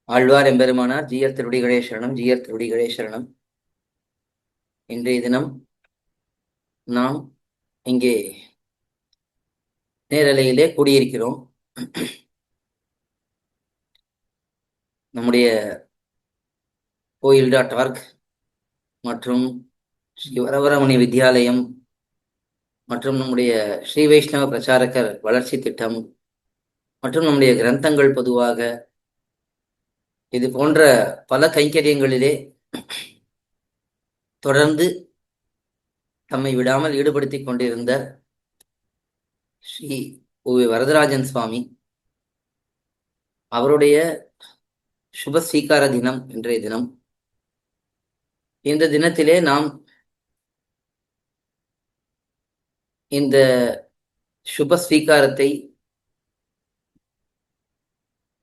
ஆழ்வார் எம்பெருமானார் ஜீயர் திருவடிகளே சரணம், ஜீயர் திருவடிகளே சரணம். இன்றைய தினம் நாம் இங்கே நேரலையிலே கூடியிருக்கிறோம். நம்முடைய கோயில்.org மற்றும் ஸ்ரீ வரவரமுனி வித்யாலயம் மற்றும் நம்முடைய ஸ்ரீ வைஷ்ணவ பிரச்சாரகர் வளர்ச்சி திட்டம் மற்றும் நம்முடைய கிரந்தங்கள் பொதுவாக இது போன்ற பல கைங்கரியங்களிலே தொடர்ந்து தம்மை விடாமல் ஈடுபடுத்திக் கொண்டிருந்த ஸ்ரீ வரதராஜன் சுவாமி அவருடைய சுப ஸ்வீகார தினம் இன்றைய தினம். இந்த தினத்திலே நாம் இந்த சுப ஸ்வீகாரத்தை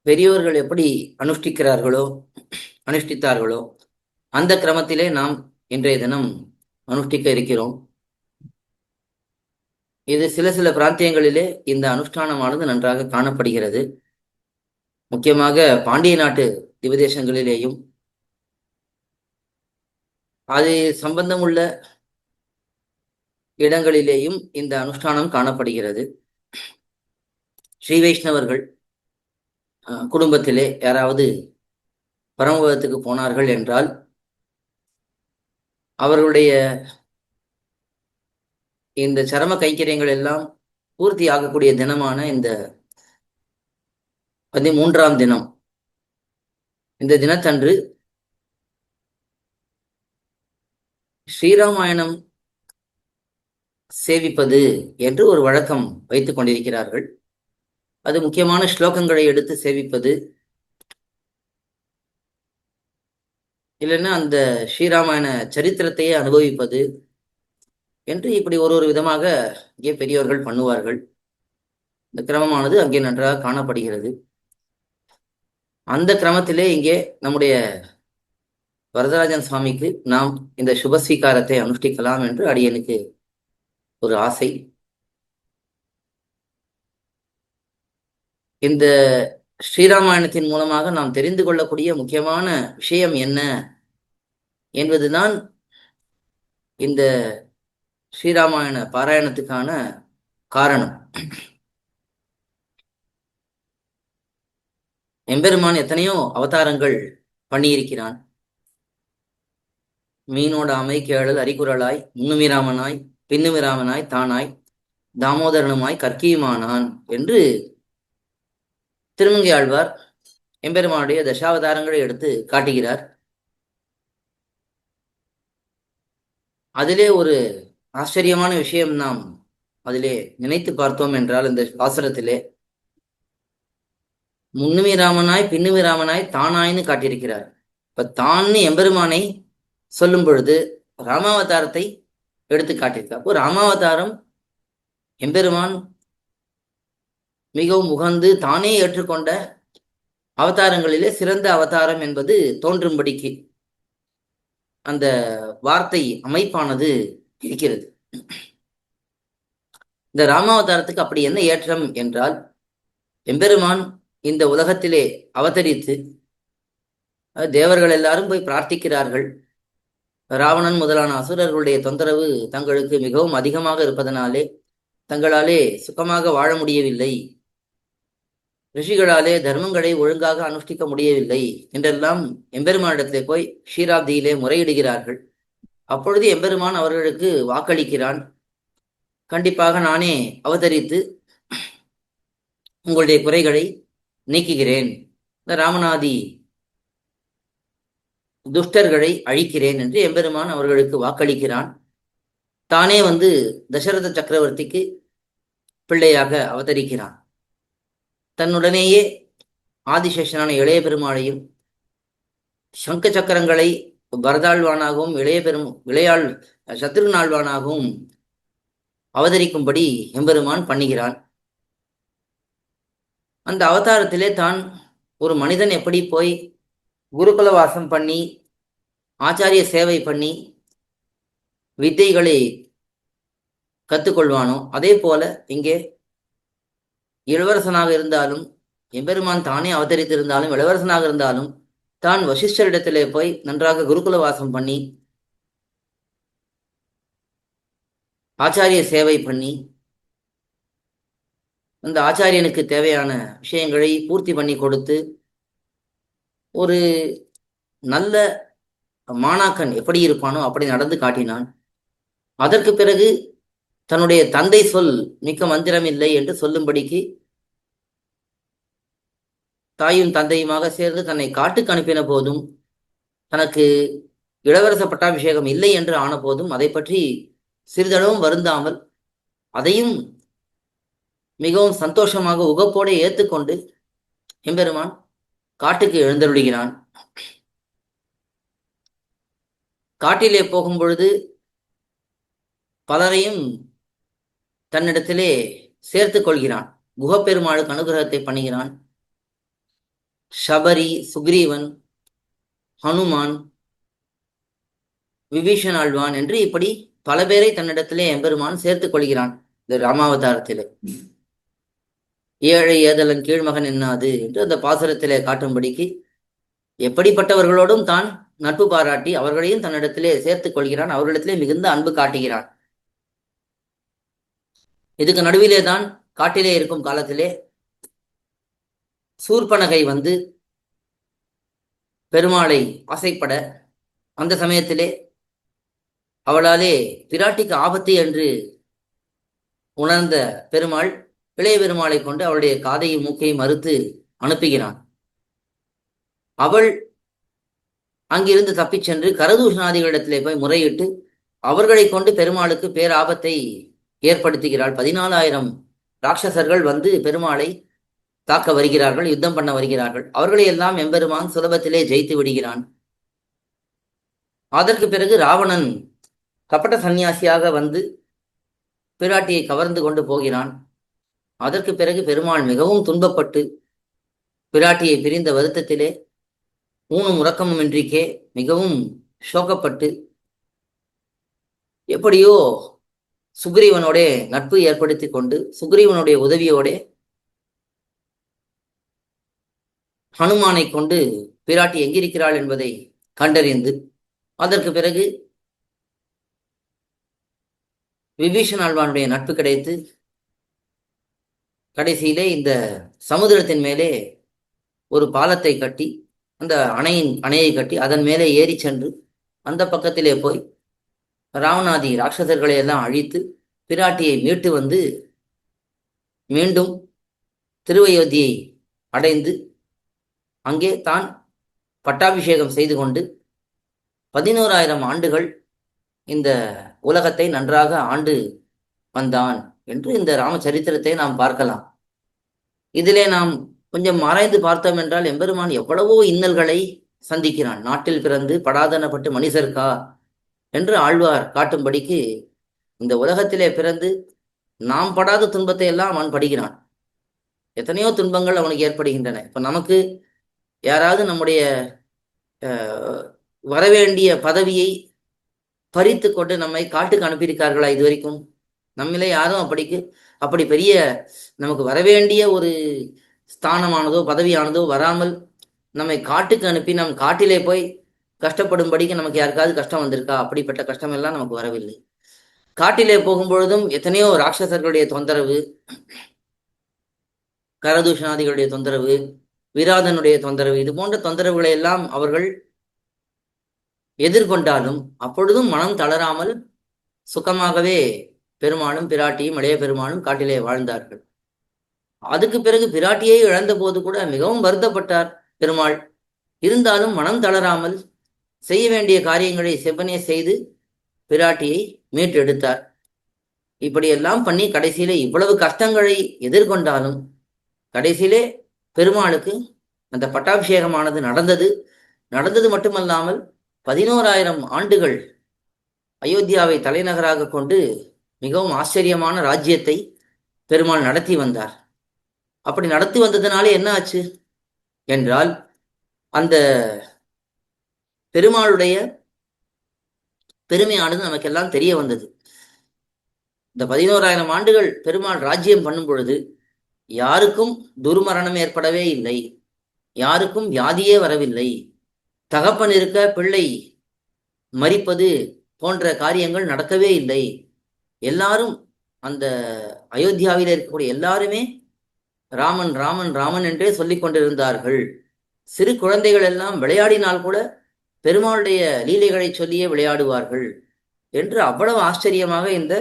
பெரியோர்கள் எப்படி அனுஷ்டித்தார்களோ அந்த கிரமத்திலே நாம் இன்றைய தினம் அனுஷ்டிக்க இருக்கிறோம். இது சில சில பிராந்தியங்களிலே இந்த அனுஷ்டானமானது நன்றாக காணப்படுகிறது. முக்கியமாக பாண்டிய நாட்டு திவதேசங்களிலேயும் அது சம்பந்தமுள்ள இடங்களிலேயும் இந்த அனுஷ்டானம் காணப்படுகிறது. ஸ்ரீ வைஷ்ணவர்கள் குடும்பத்திலே யாராவது பரமபதத்துக்கு போனார்கள் என்றால் அவர்களுடைய இந்த சரம கைங்கரியங்கள் எல்லாம் பூர்த்தி ஆகக்கூடிய தினமான இந்த 13ஆம் தினம், இந்த தினத்தன்று ஸ்ரீராமாயணம் சேவிப்பது என்று ஒரு வழக்கம் வைத்துக் கொண்டிருக்கிறார்கள். அது முக்கியமான ஸ்லோகங்களை எடுத்து சேவிப்பது, இல்லைன்னா அந்த ஸ்ரீராமாயண சரித்திரத்தையே அனுபவிப்பது என்று இப்படி ஒரு விதமாக இங்கே பெரியோர்கள் பண்ணுவார்கள். இந்த கிரமமானது அங்கே நன்றாக காணப்படுகிறது. அந்த கிரமத்திலே இங்கே நம்முடைய வரதராஜன் சுவாமிக்கு நாம் இந்த சுபஸ்வீகாரத்தை அனுஷ்டிக்கலாம் என்று அடியனுக்கு ஒரு ஆசை. இந்த ஸ்ரீராமாயணத்தின் மூலமாக நாம் தெரிந்து கொள்ளக்கூடிய முக்கியமான விஷயம் என்ன என்பதுதான் இந்த ஸ்ரீராமாயண பாராயணத்துக்கான காரணம். எம்பெருமான் எத்தனையோ அவதாரங்கள் பண்ணியிருக்கிறான். மீனோட அமை கேழல் அரிகுரலாய் முன்னுமிராமனாய் பின்னுமிராமனாய் தானாய் தாமோதரனுமாய் கற்கியுமானான் என்று திருமங்கை ஆழ்வார் எம்பெருமானுடைய தசாவதாரங்களை எடுத்து காட்டுகிறார். அதிலே ஒரு ஆச்சரியமான விஷயம் நாம் அதிலே நினைத்து பார்த்தோம் என்றால், இந்த பாசுரத்திலே முன்னுமி ராமனாய் பின்னுமி ராமனாய் தானாய்னு காட்டியிருக்கிறார். இப்ப தான்னு எம்பெருமானை சொல்லும் பொழுது ராமாவதாரத்தை எடுத்து காட்டியிருக்கார். அப்போ ராமாவதாரம் எம்பெருமான் மிகவும் உகந்து தானே ஏற்றுக்கொண்ட அவதாரங்களிலே சிறந்த அவதாரம் என்பது தோன்றும்படிக்கு அந்த வார்த்தை அமைப்பானது இருக்கிறது. இந்த ராமாவதாரத்துக்கு அப்படி என்ன ஏற்றம் என்றால், எம்பெருமான் இந்த உலகத்திலே அவதரித்து தேவர்கள் எல்லாரும் போய் பிரார்த்திக்கிறார்கள். ராவணன் முதலான அசுரர்களுடைய தொந்தரவு தங்களுக்கு மிகவும் அதிகமாக இருப்பதனாலே தங்களாலே சுகமாக வாழ முடியவில்லை, ரிஷிகளாலே தர்மங்களை ஒழுங்காக அனுஷ்டிக்க முடியவில்லை என்றெல்லாம் எம்பெருமானிடத்திலே போய் க்ஷீராப்தியிலே முறையிடுகிறார்கள். அப்பொழுது எம்பெருமான் அவர்களுக்கு வாக்களிக்கிறான், கண்டிப்பாக நானே அவதரித்து உங்களுடைய குறைகளை நீக்குகிறேன், இந்த ராமநாதி துஷ்டர்களை அழிக்கிறேன் என்று எம்பெருமான் அவர்களுக்கு வாக்களிக்கிறான். தானே தசரத சக்கரவர்த்திக்கு பிள்ளையாக அவதரிக்கிறான். தன்னுடனேயே ஆதிசேஷனான இளைய பெருமாளையும் சங்க சக்கரங்களை பரதாழ்வானாகவும் இளையாள் சத்ருநாழ்வானாகவும் அவதரிக்கும்படி எம்பெருமான் பண்ணுகிறான். அந்த அவதாரத்திலே தான் ஒரு மனிதன் எப்படி போய் குருகுல வாசம் பண்ணி ஆச்சாரிய சேவை பண்ணி வித்தைகளை கற்றுக்கொள்வானோ அதே போல இங்கே இளவரசனாக இருந்தாலும் எம்பெருமான் தானே அவதரித்திருந்தாலும் இளவரசனாக இருந்தாலும் தான் வசிஷ்டரிடத்திலே போய் நன்றாக குருகுல வாசம் பண்ணி ஆச்சாரிய சேவை பண்ணி அந்த ஆச்சாரியனுக்கு தேவையான விஷயங்களை பூர்த்தி பண்ணி கொடுத்து ஒரு நல்ல மாணாக்கன் எப்படி இருப்பானோ அப்படி நடந்து காட்டினான். அதற்கு பிறகு தன்னுடைய தந்தை சொல் மிக்க மந்திரம் இல்லை என்று சொல்லும்படிக்கு தாயும் தந்தையுமாக சேர்ந்து தன்னை காட்டுக்கு அனுப்பின போதும் தனக்கு இளவரச பட்டாபிஷேகம் இல்லை என்று ஆன போதும் அதை பற்றி சிறிதளவும் வருந்தாமல் அதையும் மிகவும் சந்தோஷமாக உகப்போடு ஏற்றுக்கொண்டு எம்பெருமான் காட்டுக்கு எழுந்தருளுகிறான். காட்டிலே போகும் பொழுது பலரையும் தன்னிடத்திலே சேர்த்து கொள்கிறான். குகப்பெருமாளுக்கு அனுகிரகத்தை பண்ணுகிறான். சபரி, சுக்ரீவன், ஹனுமான், விபீஷன் ஆழ்வான் என்று இப்படி பல பேரை தன்னிடத்திலே எம்பெருமான் சேர்த்துக் கொள்கிறான். இந்த ராமாவதாரத்திலே ஏழை ஏதலன் கீழ்மகன் என்னாது என்று அந்த பாசுரத்திலே காட்டும்படிக்கு எப்படிப்பட்டவர்களோடும் தான் நட்பு பாராட்டி அவர்களையும் தன்னிடத்திலே சேர்த்துக் கொள்கிறான். அவர்களிடத்திலே மிகுந்த அன்பு காட்டுகிறான். இதுக்கு நடுவிலே தான் காட்டிலே இருக்கும் காலத்திலே சூர்பனகை வந்து பெருமாளை ஆசைப்பட அந்த சமயத்திலே அவளாலே பிராட்டிக்கு ஆபத்து என்று உணர்ந்த பெருமாள் இளைய பெருமாளை கொண்டு அவளுடைய காதையும் மூக்கையும் மறுத்து அனுப்புகிறான். அவள் அங்கிருந்து தப்பிச் சென்று கரதூஷணாதிகளிடத்திலே போய் முறையிட்டு அவர்களை கொண்டு பெருமாளுக்கு பேராபத்தை ஏற்படுத்துகிறாள். 14,000 ராட்சசர்கள் வந்து பெருமாளை தாக்க வருகிறார்கள், யுத்தம் பண்ண வருகிறார்கள். அவர்களை எல்லாம் எம்பெருமான் சுலபத்திலே ஜெயித்து விடுகிறான். அதற்கு பிறகு ராவணன் கபட சந்நியாசியாக வந்து பிராட்டியை கவர்ந்து கொண்டு போகிறான். அதற்கு பிறகு பெருமாள் மிகவும் துன்பப்பட்டு பிராட்டியை பிரிந்த வருத்தத்திலே ஊனும் உறக்கமும் இன்றிக்கே மிகவும் சோகப்பட்டு எப்படியோ சுக்ரீவனோட நட்பு ஏற்படுத்தி கொண்டு சுக்ரீவனுடைய உதவியோட ஹனுமானை கொண்டு பிராட்டி எங்கிருக்கிறாள் என்பதை கண்டறிந்து அதற்கு பிறகு விபீஷன் ஆழ்வானுடைய நட்பு கிடைத்து கடைசியிலே இந்த சமுதிரத்தின் மேலே ஒரு பாலத்தை கட்டி அந்த அணையை கட்டி அதன் மேலே ஏறி சென்று அந்த பக்கத்திலே போய் ராவணாதி ராட்சசர்களை எல்லாம் அழித்து பிராட்டியை மீட்டு வந்து மீண்டும் திருவயோத்தியை அடைந்து அங்கே தான் பட்டாபிஷேகம் செய்து கொண்டு 11,000 ஆண்டுகள் இந்த உலகத்தை நன்றாக ஆண்டு வந்தான் என்று இந்த ராமச்சரித்திரத்தை நாம் பார்க்கலாம். இதிலே நாம் கொஞ்சம் ஆராய்ந்து பார்த்தோம் என்றால் எம்பெருமான் எவ்வளவோ இன்னல்களை சந்திக்கிறான். நாட்டில் பிறந்து படாதனப்பட்டு மனிதர்கா என்று ஆழ்வார் காட்டும்படிக்கு இந்த உலகத்திலே பிறந்து நாம் படாத துன்பத்தை எல்லாம் அவன் படுகிறான். எத்தனையோ துன்பங்கள் அவனுக்கு ஏற்படுகின்றன. இப்ப நமக்கு யாராவது நம்முடைய வரவேண்டிய பதவியை பறித்து கொண்டு நம்மை காட்டுக்கு அனுப்பியிருக்கார்களா? இது வரைக்கும் நம்மளே யாரும் அப்படி பெரிய நமக்கு வரவேண்டிய ஒரு ஸ்தானமானதோ பதவியானதோ வராமல் நம்மை காட்டுக்கு அனுப்பி நம் காட்டிலே போய் கஷ்டப்படும்படிக்கு நமக்கு யாருக்காவது கஷ்டம் வந்திருக்கா? அப்படிப்பட்ட கஷ்டம் எல்லாம் நமக்கு வரவில்லை. காட்டிலே போகும்பொழுதும் எத்தனையோ ராட்சசர்களுடைய தொந்தரவு, கரதூஷணாதிகளுடைய தொந்தரவு, விராதனுடைய தொந்தரவு, இது போன்ற தொந்தரவுகளை எல்லாம் அவர்கள் எதிர்கொண்டாலும் அப்பொழுதும் மனம் தளராமல் சுகமாகவே பெருமாளும் பிராட்டியும் இளைய பெருமாளும் காட்டிலே வாழ்ந்தார்கள். அதுக்கு பிறகு பிராட்டியை இழந்த போது கூட மிகவும் வருத்தப்பட்டார் பெருமாள். இருந்தாலும் மனம் தளராமல் செய்ய வேண்டிய காரியங்களை செவ்வனே செய்து பிராட்டியை மீட்டெடுத்தார். இப்படியெல்லாம் பண்ணி கடைசியிலே இவ்வளவு கஷ்டங்களை எதிர்கொண்டாலும் கடைசியிலே பெருமாளுக்கு அந்த பட்டாபிஷேகமானது நடந்தது மட்டுமல்லாமல் 11,000 ஆண்டுகள் அயோத்தியாவை தலைநகராக கொண்டு மிகவும் ஆச்சரியமான ராஜ்யத்தை பெருமாள் நடத்தி வந்தார். அப்படி நடத்தி வந்ததுனாலே என்ன ஆச்சு என்றால் அந்த பெருமாளுடைய பெருமையானது நமக்கெல்லாம் தெரிய வந்தது. இந்த 11,000 ஆண்டுகள் பெருமாள் ராஜ்யம் பண்ணும் பொழுது யாருக்கும் துர்மரணம் ஏற்படவே இல்லை, யாருக்கும் வியாதியே வரவில்லை, தகப்பன் இருக்க பிள்ளை மரிப்பது போன்ற காரியங்கள் நடக்கவே இல்லை. எல்லாரும் அந்த அயோத்தியாவில் இருக்கக்கூடிய எல்லாருமே ராமன் ராமன் ராமன் என்றே சொல்லிக் கொண்டிருந்தார்கள். சிறு குழந்தைகள் எல்லாம் விளையாடினால் கூட பெருமாளுடைய லீலைகளை சொல்லியே விளையாடுவார்கள் என்று அவ்வளவு ஆச்சரியமாக இந்த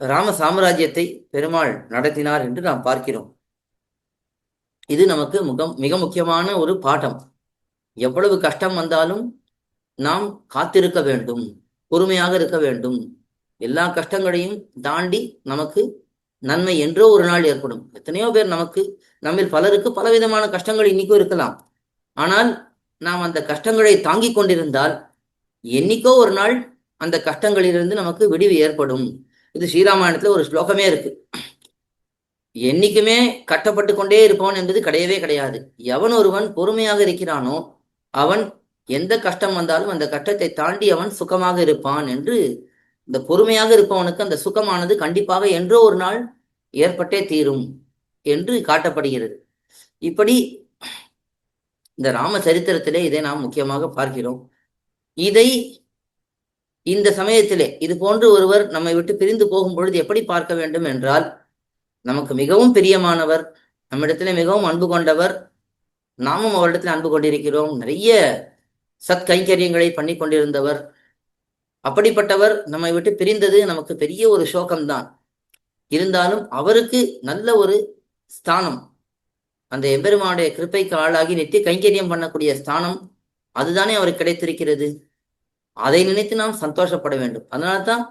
ராம சாம்ராஜ்யத்தை பெருமாள் நடத்தினார் என்று நாம் பார்க்கிறோம். இது நமக்கு மிக முக்கியமான ஒரு பாடம். எவ்வளவு கஷ்டம் வந்தாலும் நாம் காத்திருக்க வேண்டும், பொறுமையாக இருக்க வேண்டும். எல்லா கஷ்டங்களையும் தாண்டி நமக்கு நன்மை என்றோ ஒரு நாள் ஏற்படும். எத்தனையோ பேர் நம்மில் பலருக்கு பலவிதமான கஷ்டங்கள் இன்னைக்கும் இருக்கலாம். ஆனால் நாம் அந்த கஷ்டங்களை தாங்கிக் கொண்டிருந்தால் என்னைக்கோ ஒரு நாள் அந்த கஷ்டங்களிலிருந்து நமக்கு விடிவு ஏற்படும். இது ஸ்ரீராமாயணத்துல ஒரு ஸ்லோகமே இருக்கு. என்னைக்குமே கட்டப்பட்டு கொண்டே இருப்பவன் என்பது கிடையவே கிடையாது. எவன் ஒருவன் பொறுமையாக இருக்கிறானோ அவன் எந்த கஷ்டம் வந்தாலும் அந்த கஷ்டத்தை தாண்டி அவன் சுகமாக இருப்பான் என்று, இந்த பொறுமையாக இருப்பவனுக்கு அந்த சுகமானது கண்டிப்பாக என்றோ ஒரு நாள் ஏற்பட்டே தீரும் என்று காட்டப்படுகிறது. இப்படி இந்த ராம சரித்திரத்திலே இதை நாம் முக்கியமாக பார்க்கிறோம். இதை இந்த சமயத்திலே இது போன்று ஒருவர் நம்மை விட்டு பிரிந்து போகும் பொழுது எப்படி பார்க்க வேண்டும் என்றால், நமக்கு மிகவும் பிரியமானவர், நம்மிடத்திலே மிகவும் அன்பு கொண்டவர், நாமும் அவரிடத்தில் அன்பு கொண்டிருக்கிறோம், நிறைய சத்கைங்கரியங்களை பண்ணி கொண்டிருந்தவர். அப்படிப்பட்டவர் நம்மை விட்டு பிரிந்தது நமக்கு பெரிய ஒரு சோகம்தான். இருந்தாலும் அவருக்கு நல்ல ஒரு ஸ்தானம், அந்த எம்பெருமானுடைய கிருப்பைக்கு ஆளாகி நித்திய கைங்கரியம் பண்ணக்கூடிய ஸ்தானம் அதுதானே அவருக்கு கிடைத்திருக்கிறது. அதை நினைத்து நாம் சந்தோஷப்பட வேண்டும். அதனால்தான்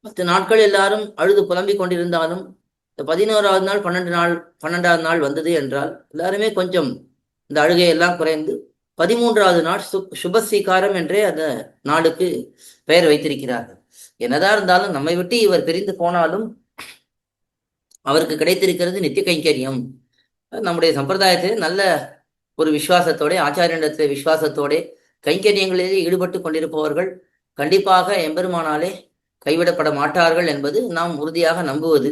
10 நாட்கள் எல்லாரும் அழுது புலம்பிக் கொண்டிருந்தாலும் இந்த 11வது நாள் 12வது நாள் வந்தது என்றால் எல்லாருமே கொஞ்சம் இந்த அழுகையெல்லாம் குறைந்து 13வது நாள் சுபஸ்வீகாரம் என்றே அந்த நாளுக்கு பெயர் வைத்திருக்கிறார்கள். என்னதான் இருந்தாலும் நம்மை விட்டு இவர் பிரிந்து போனாலும் அவருக்கு கிடைத்திருக்கிறது நித்திய கைங்கரியம். நம்முடைய சம்பிரதாயத்தில் நல்ல ஒரு விசுவாசத்தோட, ஆச்சாரியனிடத்திலே விசுவாசத்தோட கைங்கரியங்களிலே ஈடுபட்டு கொண்டிருப்பவர்கள் கண்டிப்பாக எம்பெருமானாலே கைவிடப்பட மாட்டார்கள் என்பது நாம் உறுதியாக நம்புவது.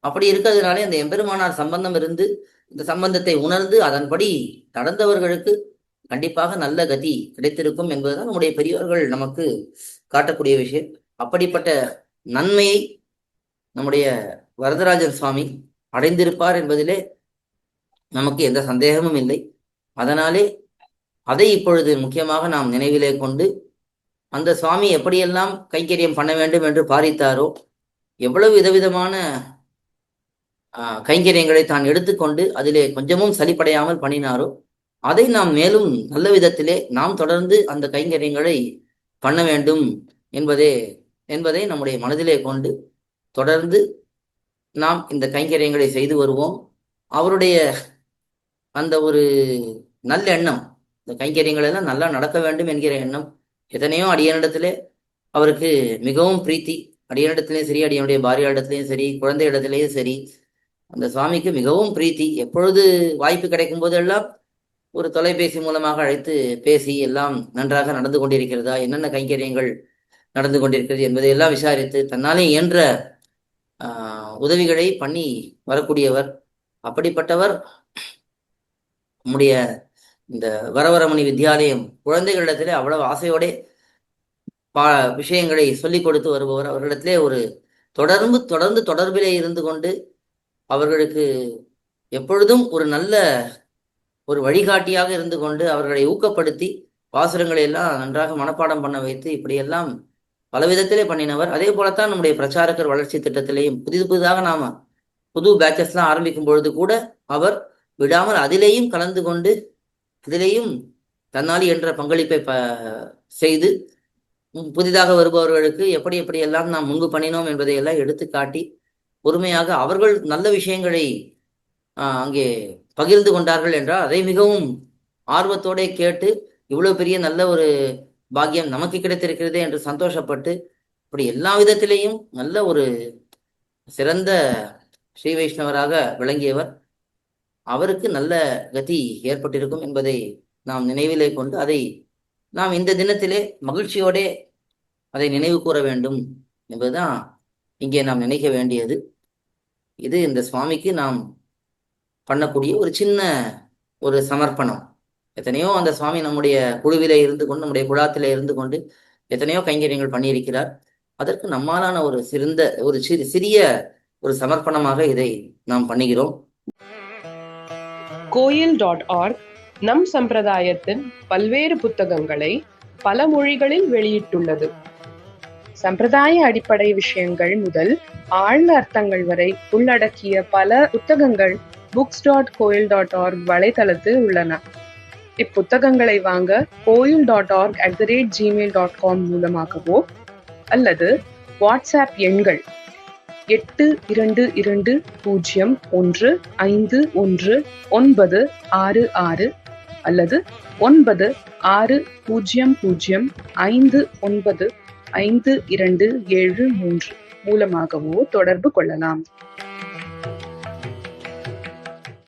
அப்படி இருக்கிறதுனாலே அந்த எம்பெருமானார் சம்பந்தம் இருந்து இந்த சம்பந்தத்தை உணர்ந்து அதன்படி நடந்தவர்களுக்கு கண்டிப்பாக நல்ல கதி கிடைத்திருக்கும் என்பதுதான் நம்முடைய பெரியவர்கள் நமக்கு காட்டக்கூடிய விஷயம். அப்படிப்பட்ட நன்மையை நம்முடைய வரதராஜன் சுவாமி அடைந்திருப்பார் என்பதிலே நமக்கு எந்த சந்தேகமும் இல்லை. அதனாலே அதை இப்பொழுது முக்கியமாக நாம் நினைவிலே கொண்டு, அந்த சுவாமி எப்படியெல்லாம் கைங்கரியம் பண்ண வேண்டும் என்று பாரித்தாரோ, எவ்வளவு விதவிதமான கைங்கரியங்களை தான் எடுத்துக்கொண்டு அதிலே கொஞ்சமும் சலிப்படையாமல் பண்ணினாரோ, அதை நாம் மேலும் நல்ல விதத்திலே நாம் தொடர்ந்து அந்த கைங்கரியங்களை பண்ண வேண்டும் என்பதை நம்முடைய மனதிலே கொண்டு தொடர்ந்து நாம் இந்த கைங்கரியங்களை செய்து வருவோம். அவருடைய அந்த ஒரு நல்ல எண்ணம், இந்த கைங்கரியங்கள் எல்லாம் நல்லா நடக்க வேண்டும் என்கிற எண்ணம் எத்தனையோ அடியனிடத்திலே அவருக்கு மிகவும் பிரீத்தி. அடியனிடத்திலையும் சரி, அடியனுடைய பாரியாரிடத்திலையும் சரி, குழந்தை இடத்திலையும் சரி, அந்த சுவாமிக்கு மிகவும் பிரீத்தி. எப்பொழுது வாய்ப்பு கிடைக்கும் போதெல்லாம் ஒரு தொலைபேசி மூலமாக அழைத்து பேசி எல்லாம் நன்றாக நடந்து கொண்டிருக்கிறதா, என்னென்ன கைங்கரியங்கள் நடந்து கொண்டிருக்கிறது என்பதை எல்லாம் விசாரித்து தன்னாலே இயன்ற உதவிகளை பண்ணி வரக்கூடியவர். அப்படிப்பட்டவர் நம்முடைய இந்த வரவரமணி வித்யாலயம் குழந்தைகளிடத்திலே அவ்வளவு ஆசையோட விஷயங்களை சொல்லிக் கொடுத்து வருபவர். அவர்களிடத்திலே ஒரு தொடர்ந்து தொடர்பிலே இருந்து கொண்டு அவர்களுக்கு எப்பொழுதும் ஒரு நல்ல ஒரு வழிகாட்டியாக இருந்து கொண்டு அவர்களை ஊக்கப்படுத்தி பாசுரங்களை எல்லாம் நன்றாக மனப்பாடம் பண்ண வைத்து இப்படியெல்லாம் பல விதத்திலே பண்ணினவர். அதே போலத்தான் நம்முடைய பிரச்சாரகர் வளர்ச்சி திட்டத்திலேயும் புதிதாக நாம புது பேச்சஸ்லாம் ஆரம்பிக்கும் பொழுது கூட அவர் விடாமல் அதிலேயும் கலந்து கொண்டு இதிலேயும் தன்னாலி என்ற பங்களிப்பை செய்து புதிதாக வருபவர்களுக்கு எப்படி எப்படியெல்லாம் நாம் முன்பு பண்ணினோம் என்பதையெல்லாம் எடுத்து காட்டி பொறுமையாக அவர்கள் நல்ல விஷயங்களை அங்கே பகிர்ந்து கொண்டார்கள் என்றால் அதை மிகவும் ஆர்வத்தோட கேட்டு இவ்வளவு பெரிய நல்ல ஒரு பாக்கியம் நமக்கு கிடைத்திருக்கிறது என்று சந்தோஷப்பட்டு இப்படி எல்லா விதத்திலேயும் நல்ல ஒரு சிறந்த ஸ்ரீ வைஷ்ணவராக விளங்கியவர். அவருக்கு நல்ல கதி ஏற்பட்டிருக்கும் என்பதை நாம் நினைவிலே கொண்டு அதை நாம் இந்த தினத்திலே மகிழ்ச்சியோட அதை நினைவு கூற வேண்டும் என்பதுதான் இங்கே நாம் நினைக்க வேண்டியது. இது இந்த சுவாமிக்கு நாம் பண்ணக்கூடிய ஒரு சின்ன ஒரு சமர்ப்பணம். எத்தனையோ அந்த சுவாமி நம்முடைய குழுவிலே இருந்து கொண்டு, நம்முடைய குழாத்திலே இருந்து கொண்டு எத்தனையோ கைங்கரியங்கள் பண்ணியிருக்கிறார். அதற்கு நம்மாலான ஒரு சிறிய ஒரு சமர்ப்பணமாக இதை நாம் பண்ணுகிறோம். கோயில்.org நம் சம்பிரதாயத்தின் பல்வேறு புத்தகங்களை பல மொழிகளில் வெளியிட்டுள்ளது. சம்பிரதாய அடிப்படை விஷயங்கள் முதல் ஆழ்ந்த அர்த்தங்கள் வரை உள்ளடக்கிய பல புத்தகங்கள் books.coil.org வலைத்தளத்தில் உள்ளன. இப்புத்தகங்களை வாங்க coil.org@gmail.com மூலமாகவோ அல்லது வாட்ஸ்அப் எண்கள் 8220151966 அல்லது 9600595273 மூலமாகவோ தொடர்பு கொள்ளலாம்.